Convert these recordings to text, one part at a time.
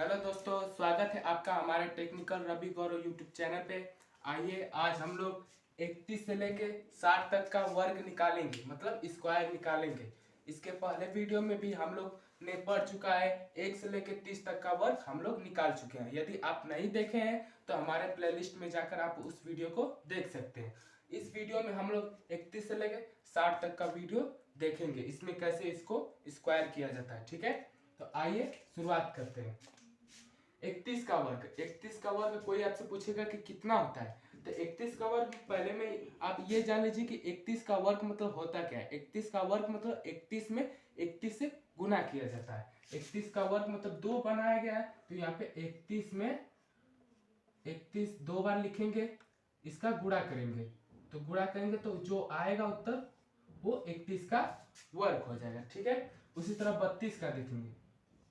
Hello दोस्तों, स्वागत है आपका हमारे टेक्निकल रवि गौरव यूट्यूब चैनल पे। आइए आज हम लोग 31 से लेके 60 तक का वर्ग निकालेंगे, मतलब स्क्वायर निकालेंगे। इसके पहले वीडियो में भी हम लोग ने पढ़ चुका है, 1 से लेके 30 तक का वर्ग हम लोग निकाल चुके हैं। यदि आप नहीं देखे हैं तो हमारे प्लेलिस्ट में जाकर आप उस वीडियो को देख सकते हैं। इस वीडियो में हम लोग 31 से लेके 60 तक का वीडियो देखेंगे, इसमें कैसे इसको स्क्वायर किया जाता है। ठीक है, तो आइए शुरुआत करते हैं। 31 का वर्ग, 31 का वर्ग कोई आपसे पूछेगा कि कितना होता है, तो 31 का वर्ग पहले में आप ये जान लीजिए कि 31 का वर्ग मतलब होता क्या है। 31 का वर्ग मतलब 31 में 31 से गुना किया जाता है। 31 का वर्ग मतलब 2 बनाया गया है, तो यहाँ पे 31 में 31 2 बार लिखेंगे, इसका गुणा करेंगे, तो गुणा करेंगे तो जो आएगा उत्तर वो 31 का वर्ग हो जाएगा। ठीक है, उसी तरह 32 का देखेंगे।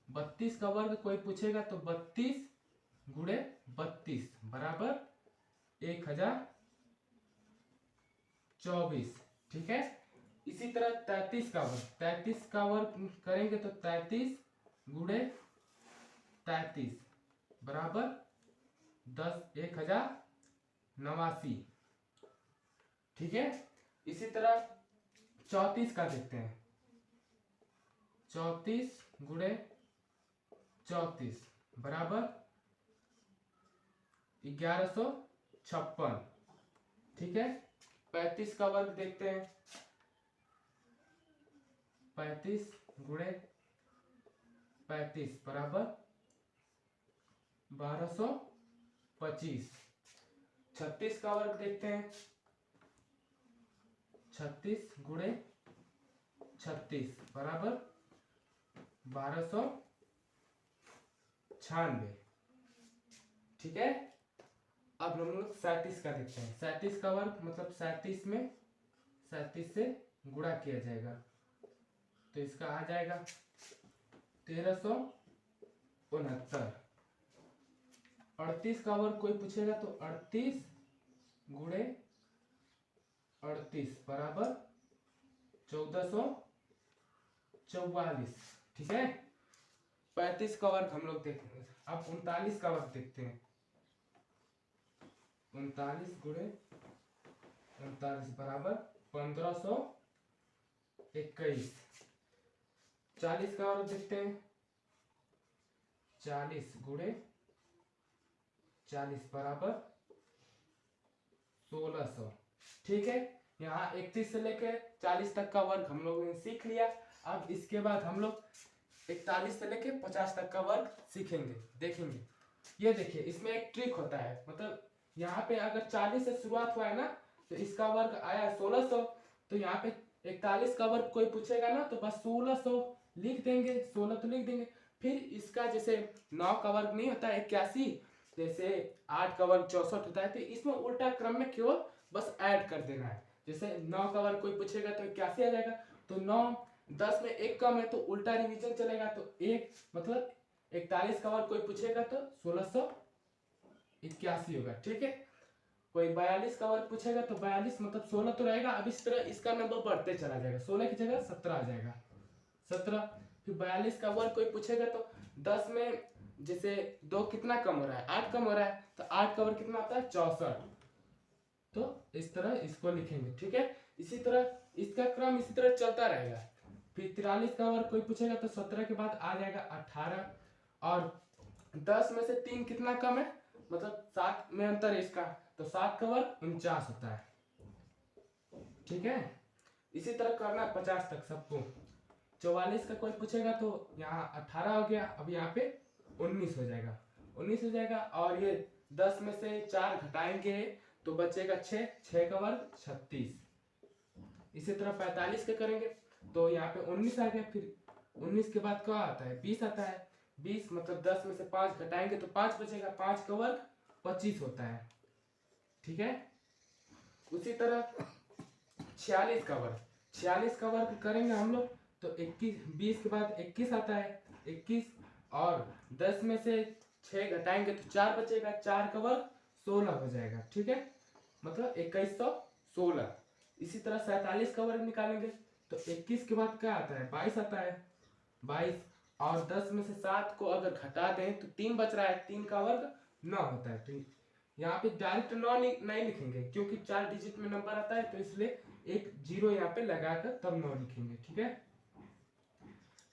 32 का वर्ग कोई पूछेगा तो 32 गुणे 32 बराबर 1024। ठीक है, इसी तरह 33 का वर्ग, 33 का वर्ग करेंगे तो 33 गुणे 33 बराबर 1089। ठीक है, इसी तरह 34 का देखते हैं। 34 गुणे 34 बराबर 1156। ठीक है, 35 का वर्ग देखते हैं। 35 गुणे 35 बराबर 1225। 36 का वर्ग देखते हैं। 36 गुणे 36 बराबर 1296। ठीक है, अब हम लोग 37 का देखते हैं। 37 का वर्ग मतलब 37 में 37 से गुणा किया जाएगा, तो इसका आ जाएगा 1369। 38 का वर्ग कोई पूछेगा तो 38 गुणे 38 बराबर 1444। ठीक है, 35 का वर्ग हम लोग देखेंगे। अब 39 का वर्ग देखते हैं। 39 गुणे 39 बराबर 1521। 40 का वर्ग देखते हैं। 40 गुणे 40 बराबर 1600। ठीक है, यहाँ 31 से लेकर 40 तक का वर्ग हम लोगों ने सीख लिया। अब इसके बाद हम लोग 41 से लेकर 50 तक का वर्ग सीखेंगे, देखेंगे। ये देखिए, इसमें एक ट्रिक होता है, मतलब यहाँ पे अगर 40 से शुरुआत हुआ है ना, तो इसका वर्ग आया 1600, तो यहाँ पे 41 का वर्ग कोई पूछेगा ना तो बस 1600 लिख देंगे, 16 तो लिख देंगे। फिर इसका जैसे 9 का वर्ग नहीं होता है 81, जैसे 8 का वर्ग 64 होता है, तो इसमें उल्टा क्रम में केवल बस ऐड कर देना है। जैसे 9 का वर्ग कोई पूछेगा तो 81 आ जाएगा, तो 9 10 में 1 कम है तो उल्टा रिवीजन चलेगा, तो 1 मतलब 41 का वर्ग कोई पूछेगा तो 1681 होगा। ठीक है, कोई 42 का वर्ग पूछेगा तो 42 मतलब 16 तो रहेगा। अब इस तरह इसका नंबर बढ़ते चला जाएगा, 16 की जगह 17 आ जाएगा, 17। फिर 42 का वर्ग कोई पूछेगा तो 10 में जैसे 2 कितना कम हो रहा है, 8 कम हो रहा है, तो 8 का वर्ग कितना आता है 64। तो इस तरह इसको लिखेंगे। ठीक है, इसी तरह इसका क्रम इसी तरह चलता रहेगा। फिर 43 का वर्ग कोई पूछेगा तो 17 के बाद आ जाएगा 18, और 10 में से 3 कितना कम है, मतलब 7 में अंतर है इसका, तो 7 का वर्ग 49 होता है। ठीक है, इसी तरह करना 50 तक सबको। 44 का कोई पूछेगा तो यहाँ 18 हो गया, अब यहाँ पे 19 हो जाएगा, 19 हो जाएगा, और ये 10 में से 4 घटाएंगे तो बचेगा 6, 6 का वर्ग 36। इसी तरह 45 के करेंगे तो यहाँ पे 19 आ गया, फिर 19 के बाद क्या आता है 20 आता है। 20 मतलब 10 में से 5 घटाएंगे तो 5 बचेगा, 5 का वर्ग 25 होता है। ठीक है, उसी तरह 46 का वर्ग, 46 का वर्ग करेंगे हम लोग तो 21, 20 के बाद 21 आता है, 21, और 10 में से 6 घटाएंगे तो 4 बचेगा, 4 का वर्ग 16 हो जाएगा। ठीक है, मतलब 2116। इसी तरह 47 का वर्ग निकालेंगे तो 21 के बाद क्या आता है 22 आता है, 22, और 10 में से 7 को अगर घटा दें तो 3 बच रहा है, 3 का वर्ग 9 होता है। तो यहाँ पे डायरेक्ट 9 नहीं लिखेंगे क्योंकि 4 डिजिट में नंबर आता है, तो इसलिए एक 0 यहाँ पे लगाकर तब 9 लिखेंगे, ठीक है।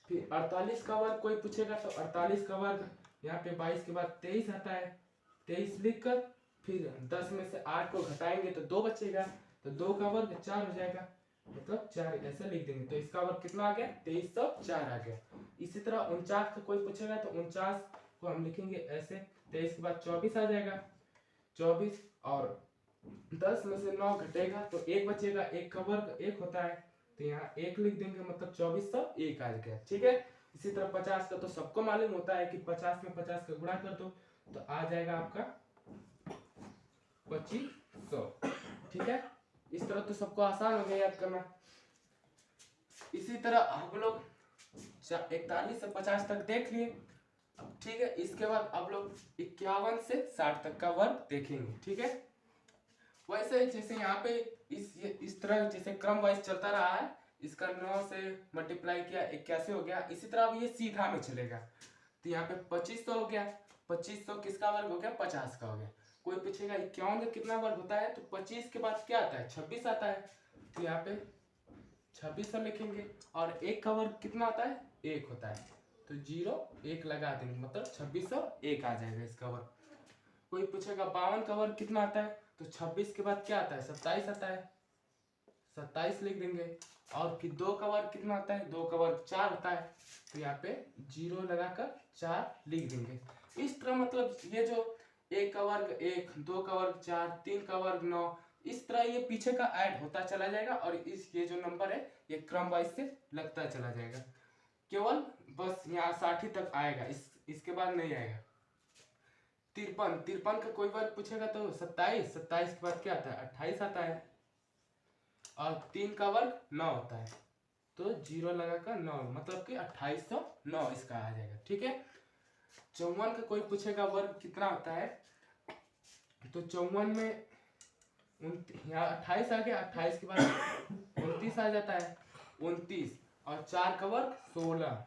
फिर 48 का वर्ग कोई पूछेगा तो 48 का वर्ग यहाँ पे 22 के बाद 23 आता है, 23 लिखकर फिर 10 में से 8 को घटाएंगे तो 2 बचेगा, तो 2 का वर्ग 4 हो जाएगा, मतलब 4 ऐसे लिख देंगे। तो इसका वर्ग कितना आ गया, 2304 आ गया। इसी तरह 49 का कोई पूछेगा तो 49 को हम लिखेंगे ऐसे, 23 के बाद 24 आ जाएगा, 24 और 10 में से 9 घटेगा तो 1 बचेगा, 1 का वर्ग 1 होता है, तो यहाँ 1 लिख देंगे, मतलब 2401 आ गया, ठीक है। इसी तरह 50 का तो सबको मालूम होता है कि 50 में 50 का गुणा कर दो तो आ जाएगा आपका 2500, ठीक है। इस तरह तो सबको आसान हो गया याद करना। इसी तरह हम लोग 41 से 50 तक देख लिए, ठीक है। इसके बाद अब लोग 51 से 60 तक का वर्ग देखेंगे, ठीक है। वैसे जैसे यहाँ पे इस तरह जैसे क्रम वाइज चलता रहा है, इसका 9 से मल्टीप्लाई किया 81 हो गया, इसी तरह अब ये सीधा में चलेगा। तो यहाँ पे 2500 हो गया, 2500 किसका वर्ग हो गया, 50 का हो गया। कोई पूछेगा 51 का कितना वर्ग होता है, तो 25 के बाद क्या आता है, 26 आता है, तो यहाँ पे 2600 लिखेंगे। और 1 का वर्ग कितना आता है, 1 होता है, तो 0 1 लगा देंगे, मतलब 2601 आ जाएगा इसका वर्ग। कोई पूछेगा 52 का वर्ग कितना आता है, तो 26 के बाद क्या आता है, 27 आता है, 27 लिख देंगे। और फिर 2 का वर्ग कितना आता है, 2 का वर्ग 4 होता है, तो यहाँ पे 0 लगाकर 4 लिख देंगे। इस तरह मतलब ये जो 1 का वर्ग 1, 2 का वर्ग 4, 3 का वर्ग 9, इस तरह ये पीछे का ऐड होता चला जाएगा और ये जो नंबर है ये क्रम वाइज से लगता चला जाएगा। केवल बस यहाँ 60 तक आएगा, इसके बाद नहीं आएगा। 53 का कोई वर्ग पूछेगा तो 27 के बाद क्या आता है, 28 आता है, और 3 का वर्ग 9 होता है, तो 0 लगाकर 9, मतलब कि 2809 इसका आ जाएगा, ठीक है। 54 का कोई पूछेगा वर्ग कितना होता है, तो 54 में यहाँ 28 आ गया, 28 के बाद 29 आ जाता है, 29 और 4 का वर्ग 16,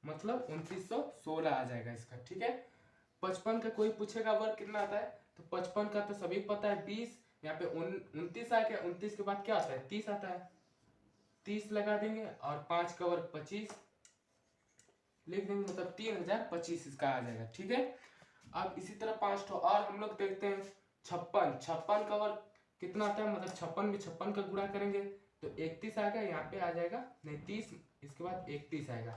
मतलब 2916 आ जाएगा इसका, ठीक है। 55 का कोई पूछेगा वर्ग कितना आता है, तो 55 का तो सभी पता है 20, यहाँ पे 29 आ गया, 29 के बाद क्या आता है, 30 आता है, 30 लगा देंगे और 5 का वर्ग 25 लिख देंगे, मतलब 3025 इसका आ जाएगा, ठीक है। अब इसी तरह 5 और हम लोग देखते हैं। 56 का वर्ग कितना आता है, मतलब 56 में 56 का गुणा करेंगे तो 31 आ गया, यहाँ पे आ जाएगा नहीं 30, इसके बाद 31 आएगा,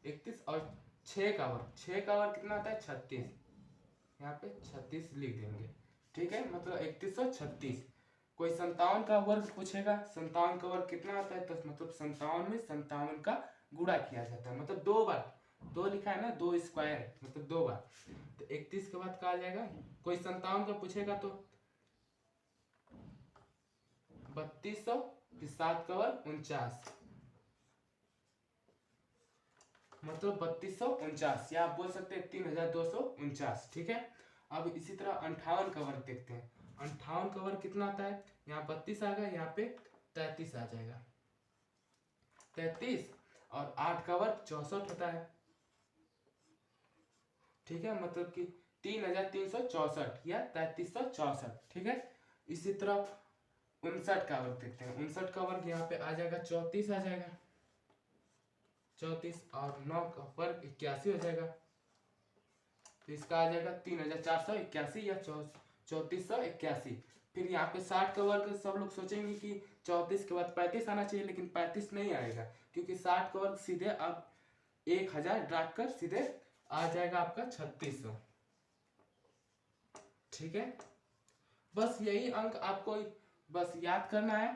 31 और 6 का वर्ग कितना आता है, 36, यहाँ पे 36 लिख देंगे, ठीक है, मतलब 3136। कोई 57 का वर्ग पूछेगा, 57 का वर्ग कितना आता है, तो मतलब 57 में 57 का गुणा किया जाता है, मतलब 2 बार, 2 लिखा है ना, 2 स्क्वायर मतलब 2 बार, तो 31 के बाद क्या आ जाएगा। कोई 57 का पूछेगा तो 3200, फिर 7 का वर्ग 49, मतलब 3249, या आप बोल सकते हैं 3249, ठीक है। अब इसी तरह 58 का वर्ग देखते हैं। 58 का वर्ग कितना आता है, यहाँ 32 आ गया, यहाँ पे 33 आ जाएगा, 33 और 8 का वर्ग 64 होता है, ठीक है, मतलब कि 3364 या 3364, ठीक है। इसी तरह 59 का वर्ग देखते हैं। 59 का वर्ग यहाँ पे आ जाएगा 34 आ जाएगा, 34 और 9 का वर्ग 81 हो जाएगा, तो इसका आ जाएगा 3481 या 3481। फिर यहाँ पे 60 का वर्ग सब लोग सोचेंगे कि 34 के बाद 35 आना चाहिए, लेकिन 35 नहीं आएगा क्योंकि 60 का वर्ग सीधे अब 1000 ड्रैग कर सीधे आ जाएगा आपका 3600, ठीक है। बस यही अंक आपको बस याद करना है।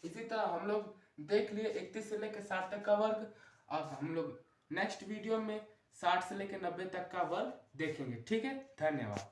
इसी तरह हम लोग देख लिए 31 से लेकर 60 तक का वर्ग। अब हम लोग नेक्स्ट वीडियो में 60 से लेकर 90 तक का वर्ग देखेंगे, ठीक है। धन्यवाद।